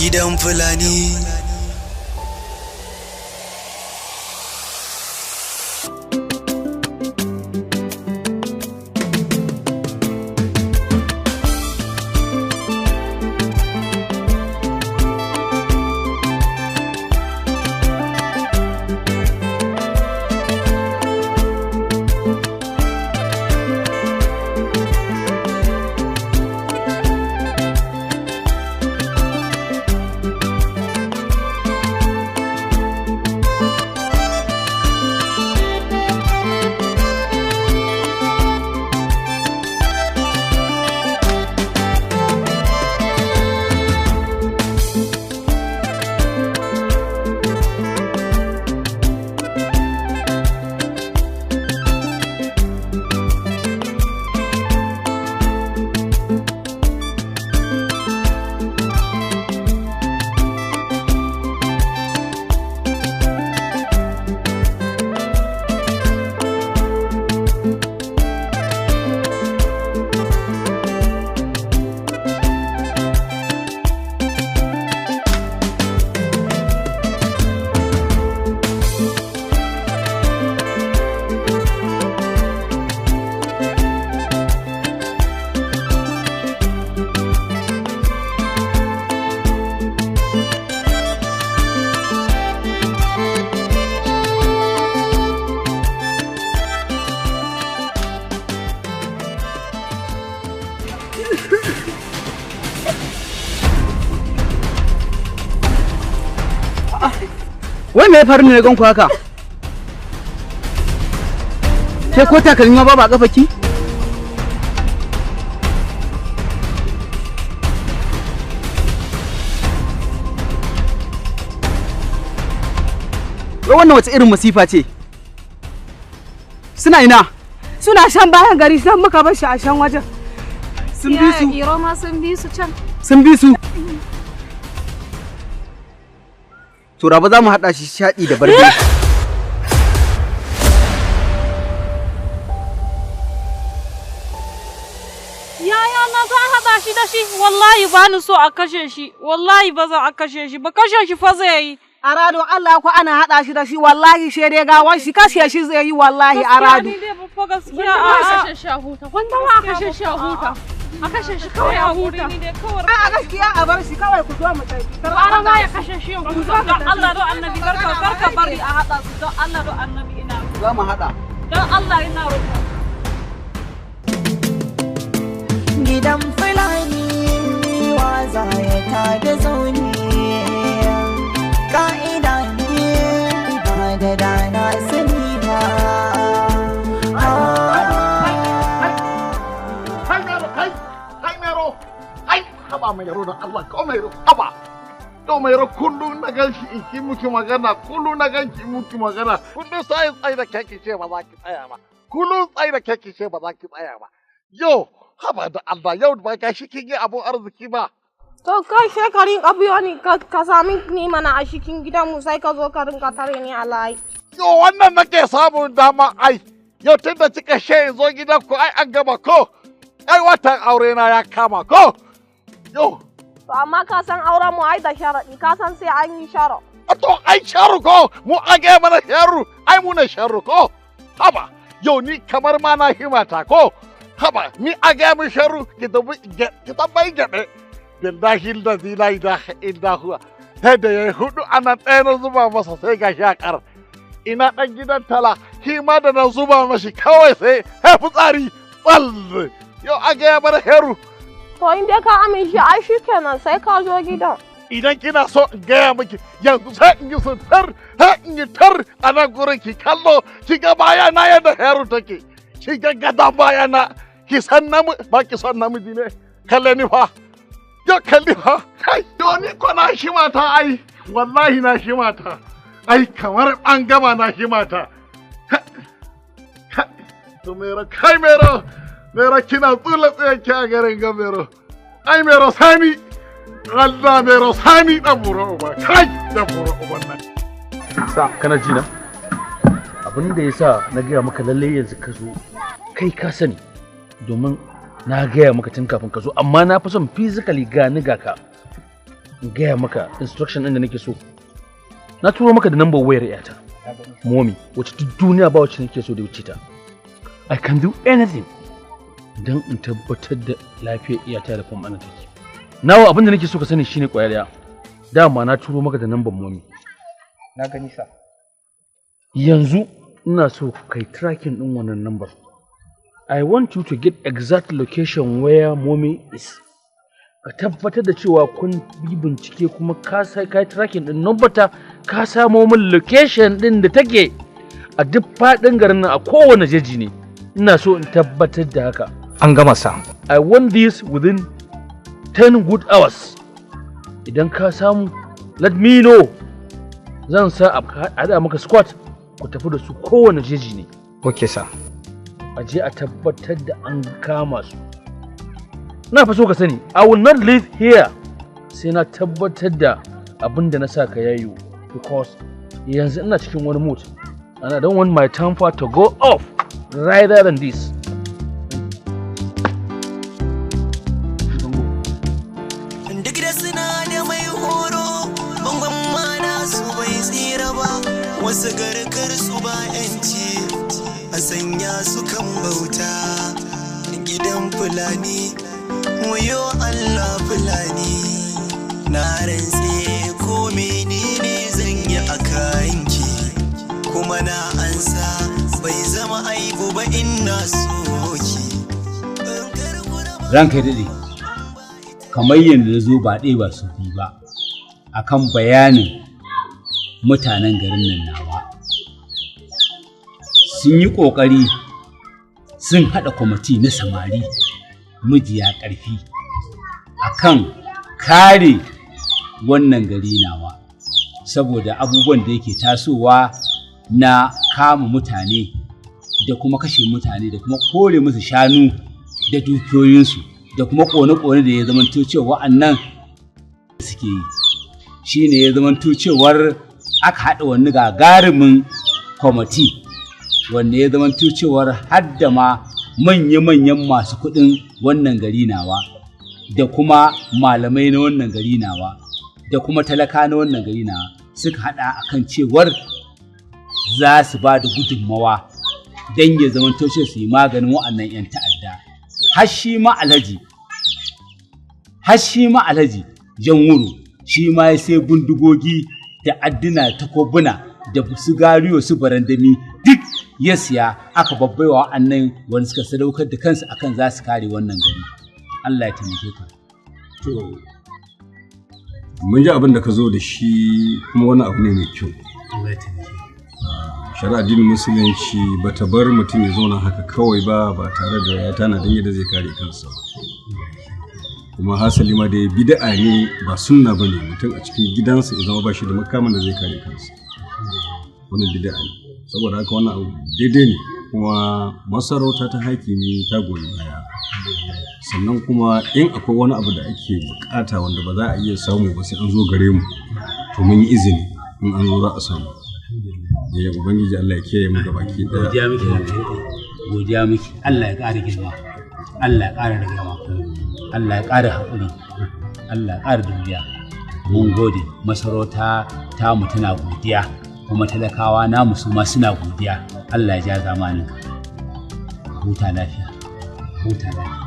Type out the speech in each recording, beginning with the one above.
Gidan Fulani. Wai me ya faru ne ganku haka? Ke ko takalmi ma ba kafa ki? Wai wannan wace irin masifa ce? Suna ina? Suna shan bayan gari sai muka bar shi a shan wajen. Sun bi su? Iro ma sun bi su can. Sun bi su? Tura ba za mu haɗa shi shaɗi da barbe. Yaya na za a haɗa shi da shi? Wallahi ba ni so a kashe shi. Wallahi ba za a kashe shi ba. Kashe shi fa zai yi. Arado Allah ko ana haɗa shi da shi wallahi shi dai gawan shi kashe shi zai yi wallahi Arado. Gaskiya a kashe shi a huta. Wanda ma a kashe shi a huta. A kashe shi kawai a huta. A gaskiya a bar shi kawai ku zo mu tafi. Bara ma ya kashe shi a huta. Don Allah don Annabi karka bari a haɗa su. Don Allah don Annabi ina. Za mu haɗa. Don Allah ina roƙo. Gidan Fulani waza ya tada zaune. Ka'ida ne ba da dana sani ba. Haba mai yaro da Allah ko mai yaro haba to mai yaro kullum na ganshi in ki muki magana kullum na ganki muki magana kullum sai tsai da kake ce ba za ki tsaya ba kullum tsai da kake ce ba za ki tsaya ba yo haba da Allah yau ba ka shi kin yi abun arziki ba to kai shekarin abuwa ne ka sami ni mana a cikin gidanmu sai ka zo ka rinka tare ni a layi yo wannan nake samun dama ai yau tunda kika she zo gidan ku ai an gaba ko ai watan aure na ya kama ko yo to amma ka san auren mu ai da sharadi ka san sai an yi sharo to ai sharu ko mu age mana sharu ai mu ne sharu ko haba yau ni kamar ma na himata ko haba ni age mu sharu ki tabbai gabe billahi la ilaha illa huwa da ya hudu ana ɗaya na zuba masa sai ga shakar ina dan gidan tala shi ma da na zuba mashi kawai sai fitsari tsal yau age mana sharu to in dai ka amince ai shikenan sai ka zo gidan idan kina so in gaya miki yanzu sai in yi suntar sai in yi tar a nan gurin ki kallo ki ga baya na yadda heru take ki ga gada baya na ki san ba ki son namiji ne kalle ni fa yo kalli fa kai yo ni ko na shi mata ai wallahi na shi mata ai kamar an gama na shi mata to mero kai mero kina tsula tsayanki a garin ga mero ai mero sani Allah mero sani dan buro uba kai dan buro uban nan sa kana ji na abin da yasa na gaya maka lalle yanzu ka zo kai ka sani domin na gaya maka tun kafin ka zo amma na fi son physically ga ni ga ka in gaya maka instruction ɗin da nake so. Na turo maka da number wayar iyata. Mommy, wacce duk duniya ba wacce nake so da wuce ta. I can do anything don in tabbatar da lafiyar iyata da kuma ana take. Nawa abin da nake so ka sani shine kwaya daya. Dama na turo maka da number mommy. Na gani sa. Yanzu ina so kai tracking din wannan number. I want you to get exact location where mommy is. Ka tabbatar da cewa kun bi bincike kuma ka sai kai tracking din number ta, ka samo min location din da take a duk fadin garin nan a kowane jeji ne. Ina so in tabbatar da haka. An gama sa. I want this within 10 good hours. Idan ka samu, let me know. Zan sa a haɗa maka squad ku tafi da su kowane jeji ne. Okay sa. A je a tabbatar da an kama su. Na fa so ka sani, I will not live here sai na tabbatar da abin da na sa ka yayo, because yanzu ina cikin wani mood and I don't want my temper to go off rather than this. Duk da suna da mai horo, bangon mana su bai tsira ba, wasu garkar su ba 'yanci, a sanya su kan bauta. Gidan Fulani, wayo Allah Fulani, na rantse ko menene zan yi a kayanki, kuma na ansa bai zama aibu ba ina soki. Ranka daɗe, kamar yadda na zo ba ɗaya ba su bi ba akan bayanin mutanen garin nan nawa. Sun yi ƙoƙari sun haɗa kwamiti na samari mijiya ƙarfi akan kare wannan gari nawa saboda abubuwan da yake tasowa na kama mutane da kuma kashe mutane da kuma kore musu shanu da dukiyoyinsu da kuma ƙone-ƙone da ya zamanto cewa wa'annan suke yi. Shi ne ya zamanto cewar aka haɗa wani gagarumin kwamiti wanda ya zamanto cewar hadda ma manya-manyan masu kuɗin wannan gari nawa da kuma malamai na wannan gari nawa da kuma talaka na wannan gari nawa suka haɗa akan cewar za su ba da gudunmawa don ya zamanto cewa su yi maganin wa'annan 'yan ta'adda. Har shi ma alhaji jan wuro shi ma ya sai bindigogi da adduna takobuna da su gariyo su barandami duk ya siya aka babbaiwa wa'annan wani suka sadaukar da kansu akan za su kare wannan gari. Allah ya taimake ka. To mun ji abin da ka zo da shi kuma wani abu ne mai kyau. Allah ya taimake ka. Shari'ar addinin musulunci ba ta bar mutum ya zauna haka kawai ba tare da ya tanadin yadda zai kare kansa. Kuma hasali ma da ya bid'a ne ba sunna bane mutum a cikin gidansa ya zama ba shi da makaman da zai kare kansa. Wannan bid'a ne. Saboda haka wannan abu daidai ne kuma masarauta ta hakimi ta goyi baya. Sannan kuma in akwai wani abu da ake bukata wanda ba za a iya samu ba sai an zo gare mu to mun yi izini in an zo za a samu. Ya Ubangiji Allah ya kiyaye mu gabaki daya. Godiya miki. Allah ya ƙara girma. Allah ya ƙara rigama. Allah ya ƙara haƙuri. Allah ya ƙara duniya. Mun gode, masarauta ta mu tana godiya kuma talakawa namu su ma suna godiya. Allah ya ja zamanin. Huta lafiya. Huta lafiya.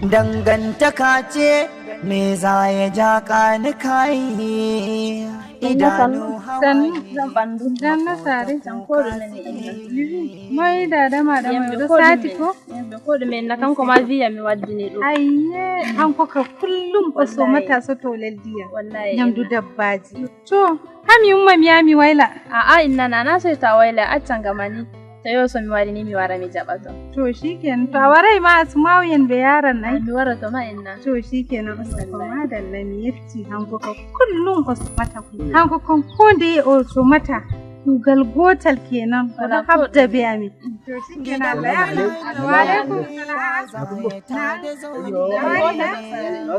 Dangantaka ce me za ya ja ni kai idanu zan bandu dan na sare san ko da ne mai da mai da sati ko ko da men na kan kuma viya mi waddi ne do Ayye an koka kullum baso matasa to laldiya wallahi nyamdu dabbaji to hami umma miyami waila a inna na sai ta waila a can gamani ta yau so mi wari ni mi wara mi jabato to shikenan to warai ma asmawiyan be yaran nan mi wara to ma inna to shikenan ma dallani yafti hankoka kullum baso mata hankokan ko da o so mata Google gotal kenan ba habda biya mi to shikenan Allah ya wa alaikum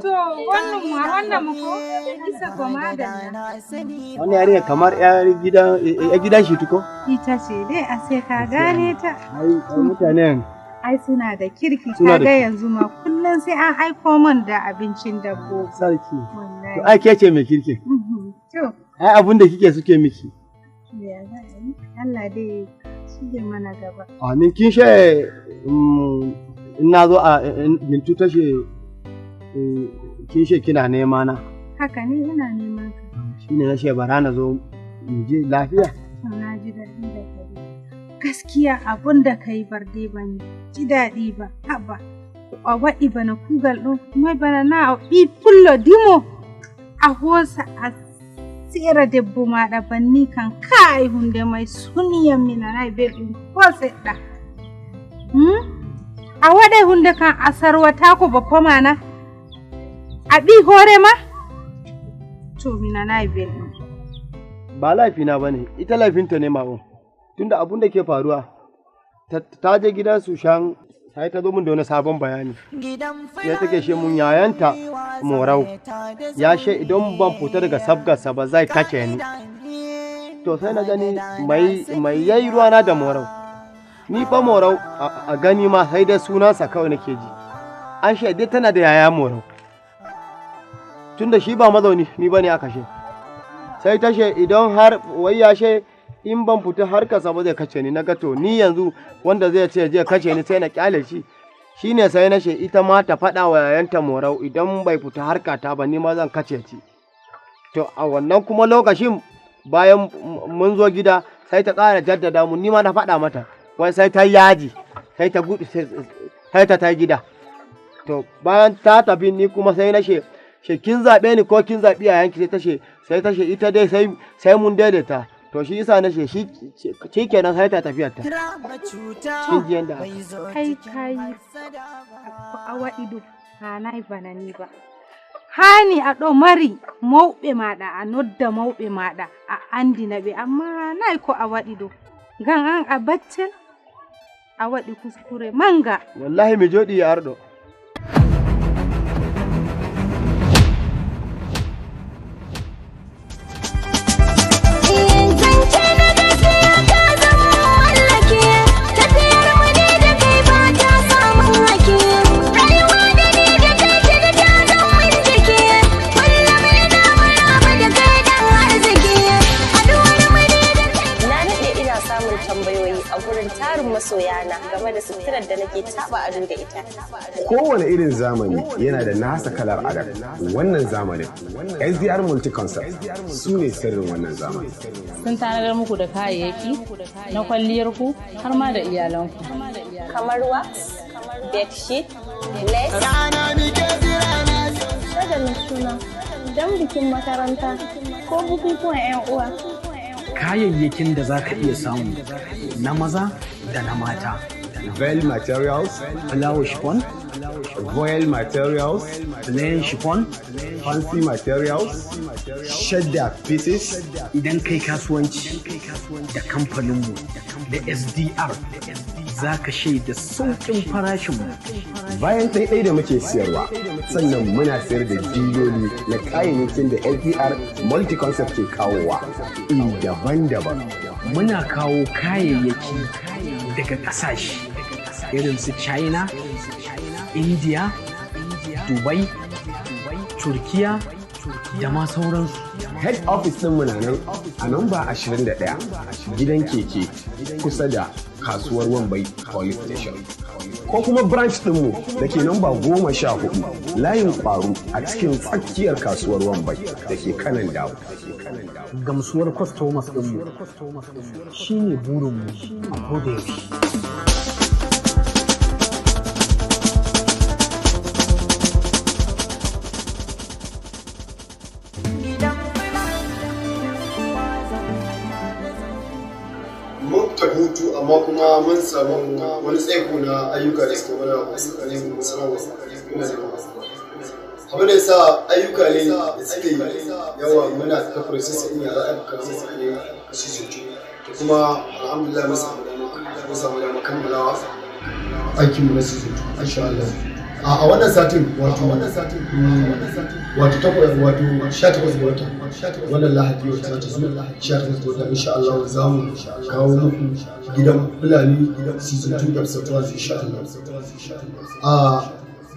to wannan mu ko isa ko madalla Wani yarinya kamar yar gidan shi tuko? ita ce dai a sai ka gane ta Ai mutanen Ai suna da kirki kaga yanzu ma kullum sai an aiko min da abincin dabbobi. Sarki. To ai ke ce mai kirki. To. Ai abin da kike suke miki. Ya za a yi? Allah dai shige mana gaba. Amin kin she in na zo a Bintu ta she kin she kina nema na. Haka ne ina neman ka. Shine na she bara na zo in je lafiya. Na ji daɗi da kai. Gaskiya abun da kai bar dai ban ji daɗi ba. Haba. A waɗi bana kugal ɗin mai bana na bi pullo dimo a hosa a tsira debbo maɗa banni kan kai hunde mai suniyan mina na belɗum ko seɗɗa. A waɗai hunde kan a sarwata ko bappa mana a ɓi hore ma to mina na belɗum. Ba laifina ba ne, ita laifinta ne ma'un. Tunda abun da ke faruwa, ta je gidan su shan sai ta zo mun da wani sabon bayani. Ya take she mun yayanta Morau. Ya she idan ban fita daga sabgarsa ba zai kace ni. To sai na gani mai yayi ruwana da Morau. Ni fa Morau a gani ma sai dai sunansa kawai nake ji. An she dai tana da yaya Morau. Tunda shi ba mazauni ni bane aka she. Sai ta she idan har wai ya she in ban fita harkarsa ba zai kace ni na ga to ni yanzu wanda zai ce je kace ni sai na kyale shi shine sai na she ita ma ta faɗa wa yayanta Morau idan bai fita harkata ba ni ma zan kace ci. To a wannan kuma lokacin bayan mun zo gida sai ta ƙara jaddada mu ni ma na faɗa mata wai sai ta yaji sai ta gudu sai ta gida. To bayan ta tafi ni kuma sai na she kin zaɓe ni ko kin zaɓi yayanki sai ta she ita dai sai mun daidaita. To shi isa na shi kenan sai ta tafiyar ta. Kin ji yanda kai awa ido na bana ni ba. Hani a ɗo mari mauɓe maɗa a nodda mauɓe maɗa a andi na ɓe amma nai ko a waɗi ɗo. Gan an a baccel a waɗi kuskure manga. Wallahi mi joɗi ya arɗo. masoyana game da suturar da nake taba ado da ita. Kowane irin zamani yana da nasa kalar adam. Wannan zamanin SDR Multi-Concept su ne sirrin wannan zamanin. Sun tanadar muku da kayayyaki na kwalliyar ku har ma da iyalanku. Kamar wax, bedsheet, lace. Shagalin suna, don bikin makaranta ko bukukuwan 'yan uwa. Kayayyakin da za ka iya samu na maza da na mata. Veil materials, Flower chiffon, voile materials, plain chiffon, fancy materials, shadda pieces. Idan kai kasuwanci da kamfaninmu da SDR za ka shaida sauƙin farashinmu. Bayan ɗaiɗai da muke siyarwa, sannan muna sayar da diloli na kayayyakin da SDR Multi-Concept ke kawowa daban-daban. Muna kawo kayayyaki daga ƙasashe irin su China, India, Dubai, Turkiya da ma sauransu. Head office ɗinmu na nan a namba 21 gidan keke kusa da kasuwar Wambai Police Station. Ko kuma branch ɗinmu da ke namba 14 layin ƙwaro a cikin tsakiyar kasuwar Wambai da ke kanan dawo. Gamsuwar customers ɗinmu shi ne burinmu a kodayaushe. hutu amma kuma mun samu wani tsaiko na ayyuka da suke mana tsakanin musamman abin da yasa ayyuka ne da suke yawa muna ta process din ya za a buka su ne kashi zuci kuma alhamdulillah mun samu dama kammalawa aikin mu na su zuci insha Allah a wannan satin wato 18 ga wata wannan lahadi wata ta zo 18 ga wata insha Allah za mu kawo muku gidan Fulani season 2 episode 1 insha Allah.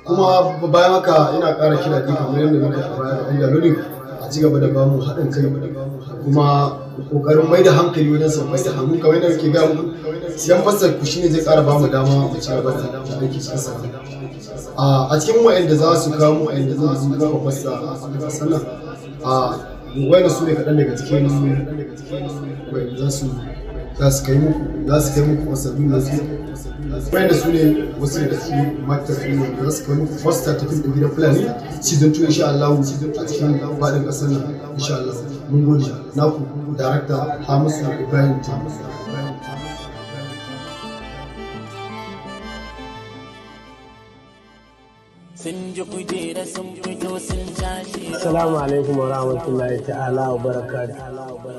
Kuma bayan haka ina ƙara kira ɗi kamar yadda muka yi a baya da downloading a ci gaba da bamu haɗin kai kuma ƙoƙarin mai da hankali wajen sabbin da hannu kamar yadda muke gaya muku siyan fassar ku shine zai ƙara bamu dama mu ci gaba da aiki cikin sa. A cikin wa'anda za su kawo wa'anda za su kawo fassa a sannan wa'anda su ne kaɗan daga cikin wa'anda za su kai muku fasabbin da su wa'anda su ne wasu daga cikin matar filin da za su kai muku fasta ta fil ɗin gidan Fulani season 2 insha Allah a cikin faɗin ƙasar nan insha Allah. Mun gode naku darakta Hamisu Ibrahim Tamus. Assalamu alaikum wa rahmatullahi ta'ala wa barakatuh.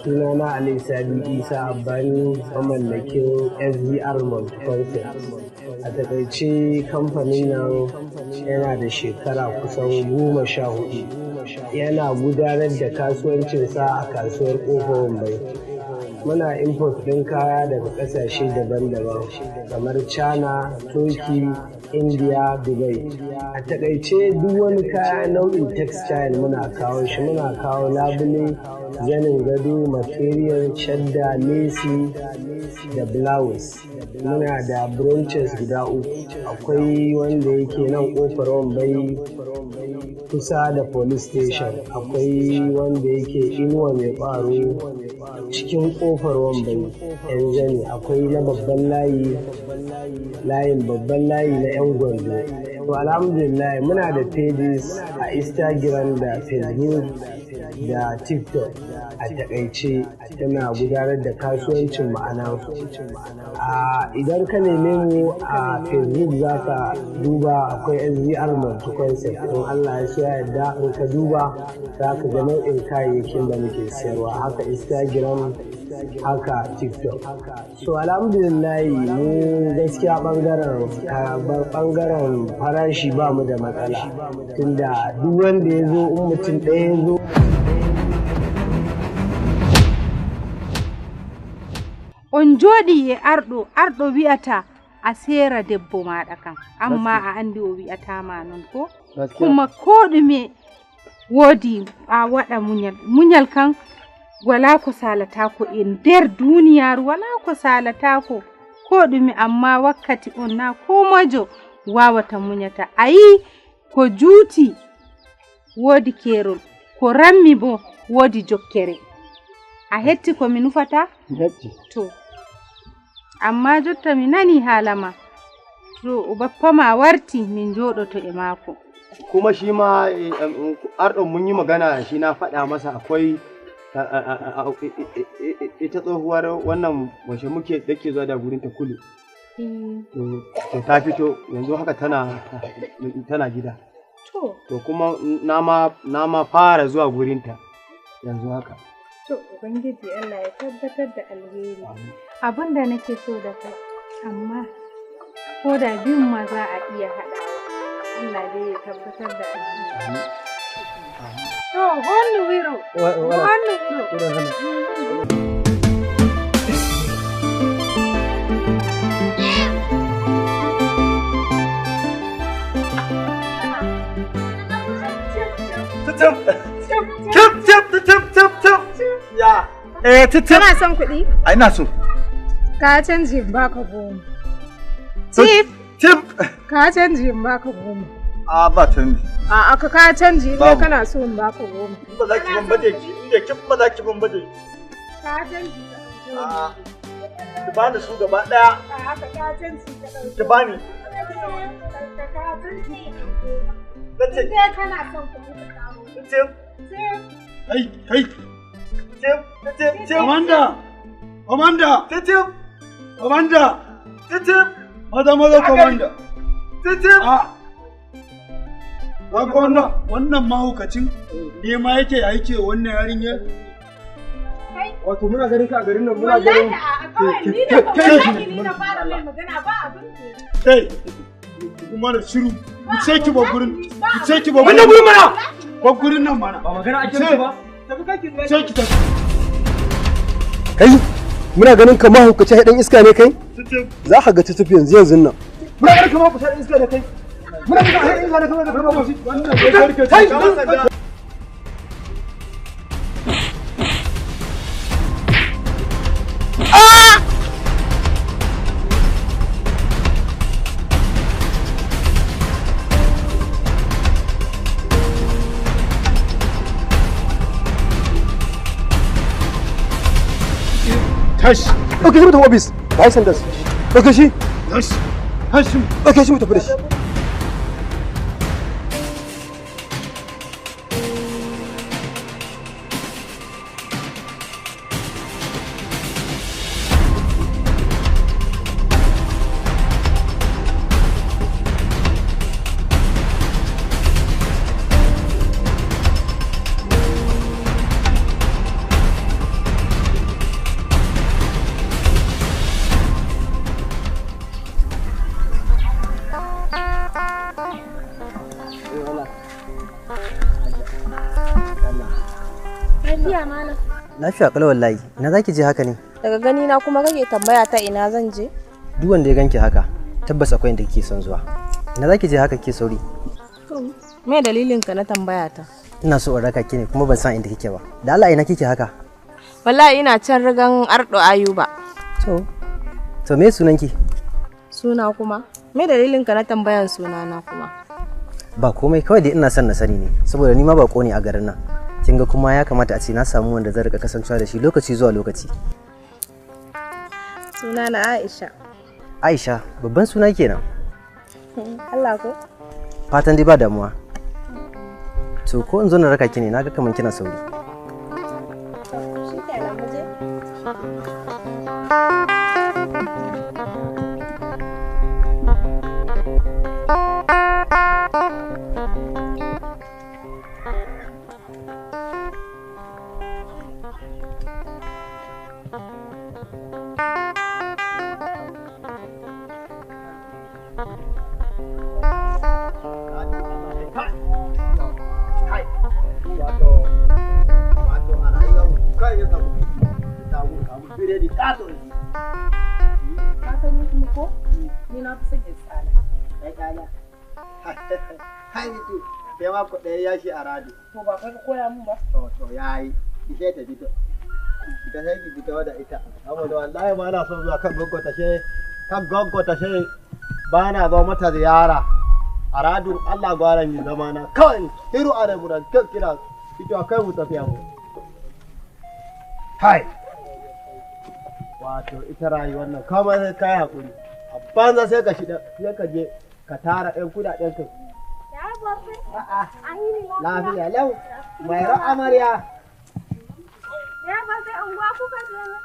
Sunana Ali Sadi Isa Abbani, mamallakin SDR Multi-Concept. A takaice kamfanin nan yana da shekara kusan 14. Yana gudanar da kasuwancinsa a kasuwar Ƙofar Wambai. Muna import ɗin kaya daga ƙasashe daban-daban kamar China, Turkey, India, Dubai. A takaice duk wani kaya nau'in textile muna kawo shi, muna kawo labule, zanin gado, material, shadda, lesi da blouse. Muna da branches guda uku. Akwai wanda yake nan Ƙofar Wambai kusa da police station. Akwai wanda yake Inuwa Mai Ɓaro cikin Ƙofar Wambai yan zani. Akwai na babban layin babban layi na yan gwanzo. To alhamdulillah muna da pages a Instagram da Facebook da TikTok. A takaice tana gudanar da kasuwancin ma'ana. Idan ka neme mu a Facebook za ka duba akwai SDR Multi-Concept. In Allah ya so ya yarda in ka duba za ka ga nau'in kayayyakin da muke sayarwa, haka Instagram haka TikTok. So alhamdulillah mu gaskiya bangaren farashi ba mu da matsala, tunda duk wanda ya zo in mutum ɗaya ya zo. On jooɗi e arɗo wi'ata a seera debbo maɗa kam, amma a andi o wi'atama non ko? Kuma ko ɗume woodi a waɗa munyal kan wala ko salatako e nder duniyaaru, wala ko salatako ko ɗume, amma wakkati on na ko mojo wawata munyata. Ayi ko juuti woodi kerol, ko rammi bo woodi jokkere. A hetti ko mi nufata? To amma jotta mi nani halama, to bappa ma warti min joɗoto e mako. Kuma shi ma arɗon mun yi magana shi na faɗa masa akwai ita tsohuwar wannan wace muke dake zuwa da gurin ta Kulu. To ta fito yanzu haka tana gida. To kuma na ma fara zuwa gurinta yanzu haka. To Ubangiji Allah ya tabbatar da alheri. Abin da nake so da kai, amma ko da biyun ma za a iya haɗawa. Allah dai ya tabbatar da alheri. To hannu wiro. Hannu wiro. Ya. Kana son kuɗi? Ai ina so. Ka canji in baka 10. Tip. Ka canji in baka 10. A ba canji. A aka ka canji idan kana so in baka 10. Ba za ki ban bade ki, inda kin ba za ki ban bade. Ka canji. A ki bani su gaba daya. A haka ka canji ka dauki. Ki bani. Ka canji. Nace kai kana son kuɗi ka kawo. Tip. Kai. Tip. Amanda! Tip. Maza komanda. Tip. Wannan mahaukacin ne ma yake aike wannan yarinyar. Wato muna ganin ka a garin nan muna ganin. Wallahi a kawai ni da fara mai magana ba abin. Kai, kuma da shiru. ce ki ba gurin. Ki ce ki ba gurin. Wannan gurin mana. Ba gurin nan mana. Ba magana ake ba. Tafi kake zuwa. Ce ki tafi. Kai muna ganin kamar hukace dan iska ne kai? Za ka ga tutufi yanzu nan. Muna ganin kamar hukace dan iska ne kai? Muna ganin kamar iska ne kamar da karba goshi. Wannan ne karke ta. Tashi! Ɗauke shi mu tafi ofis. Bai san das. Ɗauke shi. Tashi! Tashi! Ɗauke shi mu tafi da shi. Lafiya kalau wallahi. Ina zaki je haka ne? Daga gani na kuma kake tambaya ta ina zan je? Duk wanda ya ganki haka, tabbas akwai inda kike son zuwa. Ina zaki je haka ke sauri? Me dalilin ka na tambaya ta? Ina so in raka ki ne kuma ban san inda kike ba. Da Allah ina kike haka? Wallahi ina can rigan Ardo Ayuba. To me sunan ki? Suna kuma? Me dalilin ka na tambayan suna na kuma? Ba komai, kawai dai ina son na sani ne saboda ni ma bako ne a garin nan. Kin ga kuma ya kamata a ce na samu wanda zai rika kasancewa da shi lokaci zuwa lokaci. Suna na Aisha. Aisha, babban suna kenan. Allah ko? Fatan dai ba damuwa. To ko in zo na raka ki ne, naga kaman kina sauri. Shikenan mu je. Kai ma ku ɗaya yashi a rado. To ba ka koya mun ba? To yayi. Ishe ta fito. Ita sai ki fito da ita. Saboda wallahi ba na son zuwa kan goggo tashe ba na zo mata ziyara. A radun Allah gwara ni zama na kawai hiru a da muran kira fito kai mu tafiya mu. Hai. Wato ita rayuwar nan kama sai kai hakuri. A banza sai ka shida sai ka je ka tara ɗan kudaden ka. Lafiya lau, mai amarya. Ya ba sai unguwa kuka je ne?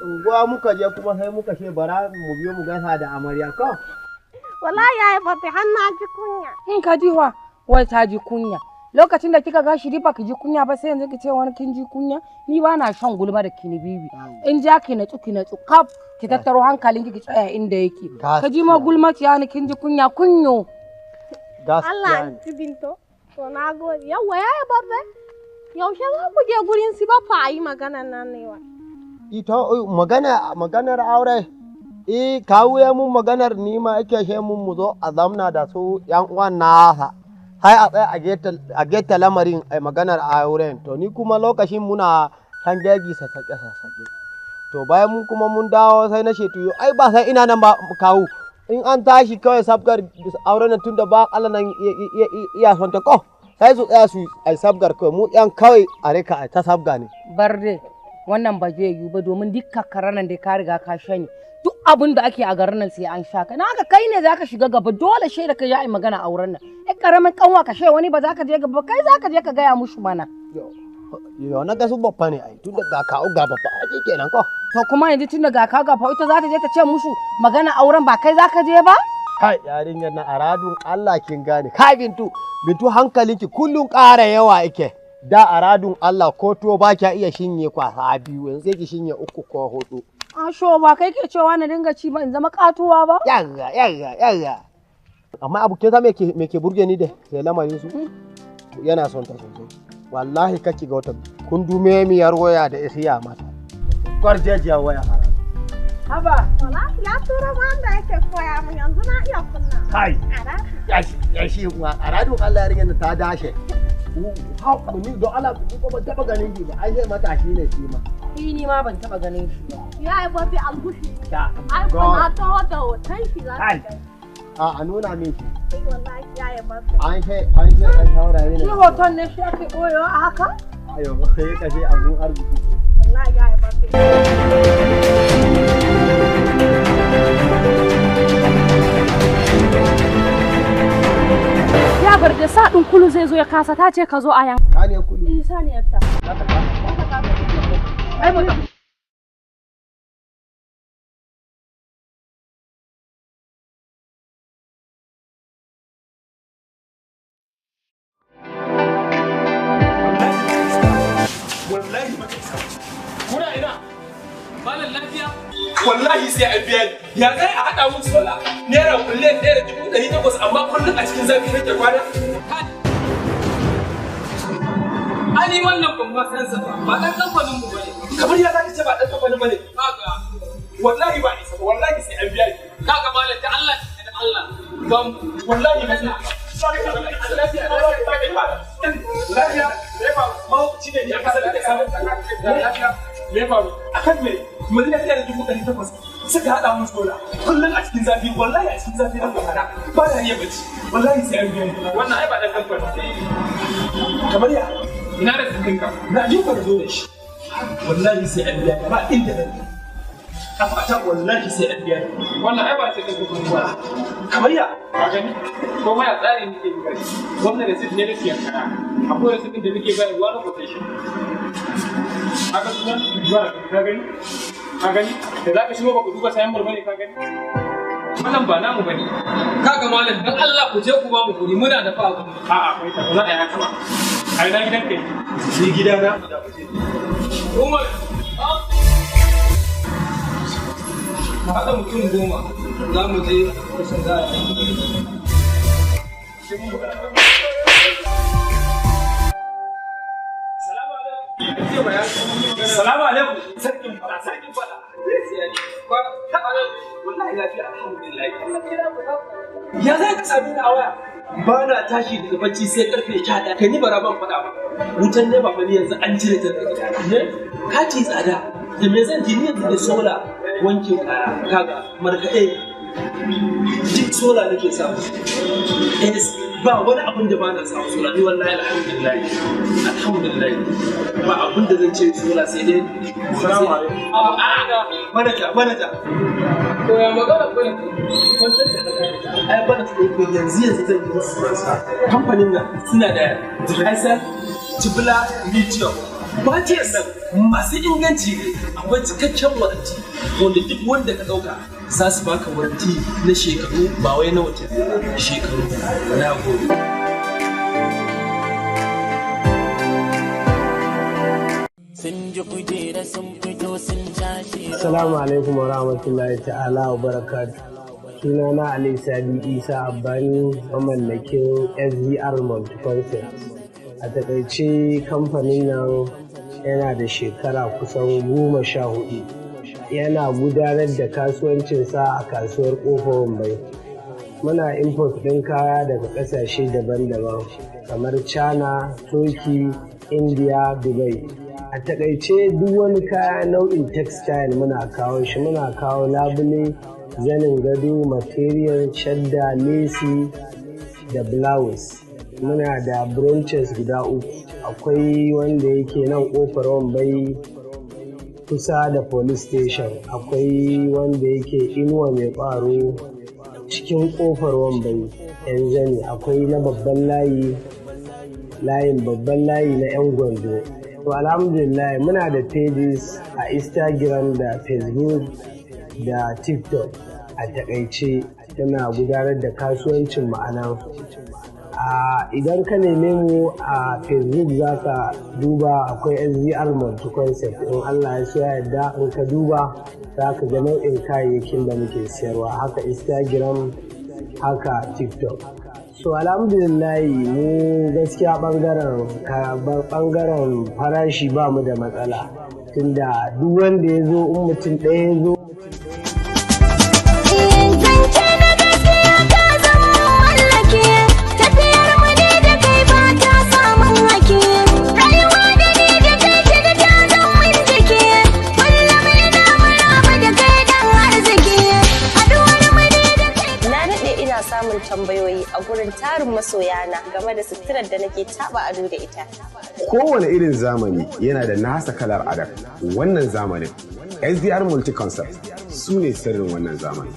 Unguwa muka je kuma sai muka ce bara mu biyo mu gasa da amarya ko? Wallahi yayi bafi har na ji kunya. In ka ji wai ta ji kunya. Lokacin da kika gashi riba ki ji kunya ba sai yanzu ki ce wani kin ji kunya? Ni ba na shan gulma da kini bibi. In ja ki natsu kaf ki tattaro hankalin ki tsaya inda yake. Ka ji ma gulma ki yani kin ji kunya kunyo. Allah ji binto. To na gode. Yawwa yayi babbe. Yaushe za ku je gurin si ba fa yi magana nan ne wa. Ito maganar aure. Kawu ya mun maganar ni ma yake she mun mu zo a zamna da su yan uwan nasa. Hai a tsaya a geta lamarin maganar auren. To ni kuma lokacin muna hangegi sassaƙe. To bayan mun kuma mun dawo sai na ce to ai ba sai ina nan ba kawu. In an tashi kawai sabgar auren nan tunda ba Allah nan iya son ta ko sai su tsaya su ai sabgar kawai mu yan kawai a rika ta sabga ne. Barde wannan ba zai yiwu ba domin dukkan karanan da ka riga ka shani duk abin da ake a garin nan sai an sha ka. Na ga kai ne zaka shiga gaba dole shaida kai ya yi magana auren nan. Karamin kanwa ka she wani ba zaka je gaba kai zaka je ka gaya mushi mana. Yo na ga su babba ne ai tunda ga kawo ga babba ai kenan ko. To kuma yanzu tunda ga ka ga fa ita za ta je ta ce musu magana auren ba kai zaka je ba? Kai yarinyar na aradun Allah kin gane. Kai bintu hankalinki kullun ƙara yawa yake. Da aradun Allah ko to ba kya iya shinye kwasa biyu yanzu sai ki shinye 3 ko 4. Sho ba kai ke cewa na dinga ci ba in zama katuwa ba? Yalla. amma abu ke me ke burge ni da sai lamarin su yana son ta sosai wallahi kake ga wata kundume miyar waya da isiya mata kwarjejiya waya haba wallahi ya tura ma da yake koya min yanzu na iya kunna kai ya shi kuma a radio Allah yarinyar da ta dashe ni don Allah ko ban taba ganin shi ba ai sai matashi ne shi ma ni ma ban taba ganin shi ba ya yi bafi albushi ai ko na taho da hoton shi za ka a nuna min shi wallahi ya yi bafi an shawara ne shi hoton ne shi ake koyo a haka ayo sai ka ce abun arziki wallahi ya yi bafi ya bar da sa din kulu zai zo ya kasa ta ce ka zo a yan saniyar kulu saniyar ta ai mutum wallahi sai an biya ni ya kai a haɗa mun sola naira miliyan 1,800 amma kullum a cikin zafi nake kwana ani wannan ban ma san sa ba dan kamfanin mu bane kamar ya zaka ce ba dan kamfanin bane kaga wallahi ba isa wallahi sai an biya ni kaga malam da Allah da Allah ban wallahi ba lafiya me ba ma ci ne ya kasa da sabon lafiya me ba akan me miliyan 1,800 suka haɗa mun sola kullum a cikin zafi wallahi a cikin zafi na kwana ba na iya bacci wallahi sai an biya wannan ai ba dan kamfani kamar ya ina da tsinkin ka na ji ka zo da shi wallahi sai an biya ba inda nan a fata wallahi sai an biya wannan ai ba ce kan kamfani ba kamar ya ka gani ko ma ya tsari ne ke gari wannan da ne da siyan kana akwai wasu da nake bayarwa na quotation haka sunan zuwa ka gani ka gani da za ka shigo ba ku duba sayan bane ka gani wannan ba namu bane kaga malam dan Allah ku je ku ba mu kuɗi muna da fa a'a kai ta za a yi haka ba ai na gidan kai shi gida na da kuje Umar hada mutum 10 za mu je kusan za a yi Salamu alaikum. Sarkin fada, sarkin fada. Wallahi lafiya alhamdulillah. Ya zai ka sami ni a waya? Ba na tashi daga bacci sai karfe 11. Kai ni bara ban fada ba. Wutan ne ba fa yanzu an cire ta daga gida. Ne? Kati tsada. Da me zan ji ni yanzu da sola wankin kaya kaga markaɗe. Duk sola nake samu. Ba wani abin da ba na samu sola ni wallahi alhamdulillah. Alhamdulillah. Ba abin da zan ce sola sai dai salamu alaikum manaja to ya magana ko wancan da ai bana ko yanzu zan yi musu kamfanin nan suna da dresser tubula lithium batteries masu inganci akwai cikakken waranti wanda duk wanda ka dauka za su baka waranti na shekaru ba wai na watanni shekaru na gobe Assalamu alaikum wa rahmatullahi ta'ala wa barakatuh. Sunana Ali Sadi Isa Abbani, mamallakin SDR Multi-Concept. A takaice kamfanin nan yana da shekara kusan 14. Yana gudanar da kasuwancinsa a kasuwar Ƙofar Wambai. Muna import ɗin kaya daga ƙasashe daban-daban kamar China, Turkey, India, Dubai. A takaice duk wani kaya nau'in textile muna kawo shi, muna kawo labule, zanin gado, material, shadda, lesi da blouse. Muna da branches guda 3. Akwai wanda yake nan Ƙofar Wambai kusa da police station. Akwai wanda yake Inuwa Mai Ƙwaro cikin Ƙofar Wambai 'yan zani. Akwai na babban layi, layin babban layi na 'yan Gwanzo. To alhamdulillah muna da pages a Instagram da Facebook da TikTok. A takaice tana gudanar da kasuwancin ma'ana. Idan ka neme mu a Facebook za ka duba akwai SDR Multi-Concept. In Allah ya so ya yarda in ka duba za ka ga nau'in kayayyakin da muke siyarwa. Haka Instagram, haka TikTok. So alhamdulillah mu gaskiya bangaren farashi ba mu da matsala tunda duk wanda ya zo in mutum ɗaya ya zo samun tambayoyi a gurin tarin masoyana game da suturar da nake taba ado da ita. Kowane irin zamani yana da nasa kalar adam. Wannan zamanin SDR Multi-Concept su ne sirrin wannan zamani.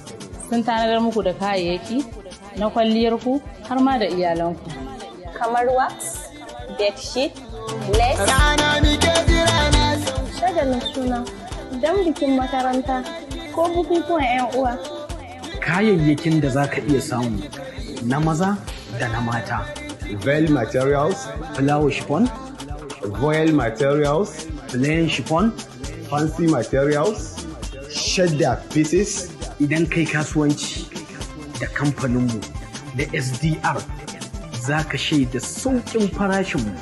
Sun tanadar muku da kayayyaki na kwalliyarku har ma da iyalanku. Kamar wax, bedsheet, lace. Shagalin suna, don bikin makaranta ko bukukuwan 'yan uwa. Kayayyakin da za ka iya samu na maza da na mata. Veil materials, flower chiffon, voile materials, plain chiffon, fancy materials, shadda pieces. Idan kai kasuwanci da kamfaninmu da SDR za ka shaida sauƙin farashinmu.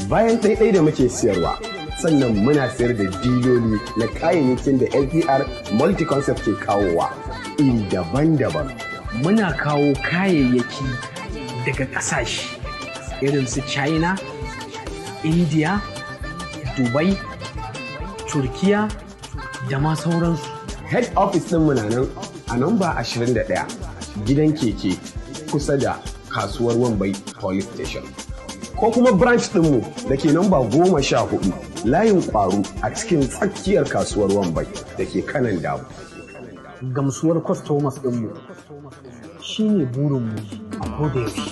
Bayan ɗaiɗai da muke siyarwa, sannan muna sayar da diloli na kayayyakin da SDR Multi-Concept ke kawowa. iri daban-daban. Muna kawo kayayyaki daga ƙasashe irin su China, India, Dubai, Turkiya da ma sauransu. Head office ɗinmu na nan a namba 21 Gidan Keke kusa da kasuwar Wambai Police Station. Ko kuma branch ɗinmu da ke namba 14 layin Ƙwaro a cikin tsakiyar kasuwar Wambai da ke kanan Dabo. Gamsuwar customers ɗinmu shi ne burinmu a kodayaushe.